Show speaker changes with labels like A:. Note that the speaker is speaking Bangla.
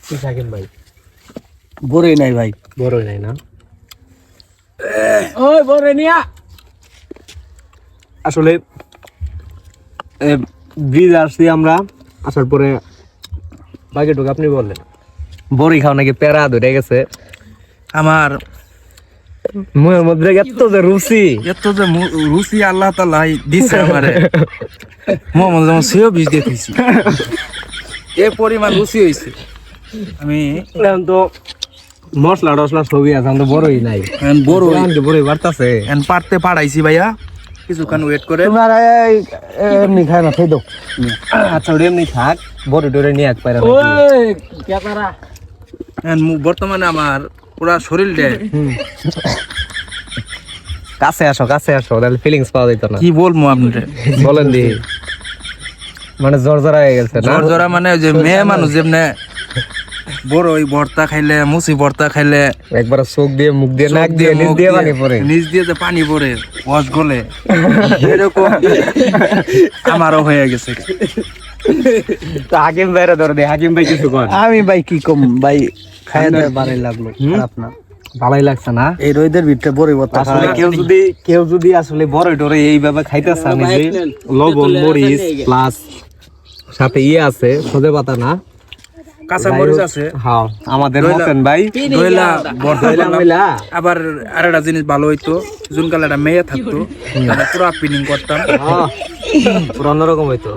A: কি শাকিম ভাই?
B: বড়ই নাই ভাই,
A: বড়ই নাই না?
B: ওই বড়ই নিয়া
A: আসলে ব্রিজ আসছি আমরা, আসার পরে বাকিটুকু আপনি বললেন। বড়ি খাও নাকি প্যারা ধরে গেছে
B: আমার
A: মুখের মধ্যে, এত যে রুচি,
B: এত যে রুচি আল্লাহ তাআলা দিছে আমারে, মোহাম্মদ যেমন সেও বীজ দিয়েছি, এ পরিমাণ রুচি হয়েছে। আমি
A: এখন তো মশলা টসলা সবই আছে, আমি তো বড়ই নাই।
B: বড়
A: বড়ই বাড়তাছে,
B: পারতে পাড়াইছি ভাইয়া, কিছুক্ষণ ওয়েট করে।
A: তোমার এমনি খায় না, খাই দাও। আচ্ছা ওটা এমনি থাক, বড়ি টরে নিয়ে এক পায়রা।
B: বর্তমানে আমার পুরা শরীরটা
A: কাছে আসো, কাছে আসো, তাহলে ফিলিংস পাওয়া যেত না।
B: কি বলবো আপনারে,
A: বলেন দি, মানে জর্জরা হয়ে গেছে না?
B: জরা মানে যে মেয়ে মানুষ যেমনে বড় ওই ভর্তা খাইলে, মুসি ভর্তা খাইলে
A: একবার চোখ দিয়ে, মুখ দিয়ে, নাক দিয়ে, নিচ দিয়ে পানি পড়ে,
B: নিচ দিয়ে যে পানি পড়ে, বস গলে, এরকম আমারও হয়ে গেছে।
A: তো হাকিম ভাইরা ধরে দে, হাকিম ভাই কিছু কর।
C: আমি ভাই কি কম ভাই, খাইয়া দেয় ভালোই লাগলো, খারাপ না।
A: ভালোই লাগছে না?
C: এই রোদের ভিতরে বড়ই ভর্তা
A: আসলে কেউ যদি আসলে বড় টরে এইভাবে খাইতেছে, আমি যে লবণ মরিচ প্লাস সাথে আছে সজে পাতা না,
B: কাঁচা মরিচ আছে,
A: হ্যাঁ আমাদের মতন ভাই
B: দইলা ভর্তা করলাম। আবার আরেকটা জিনিস ভালো হইতো, জুনকালে একটা মেয়ে থাকতো, তাহলে পুরা পিনিং করতাম।
A: পুরো অন্যরকম হইতো।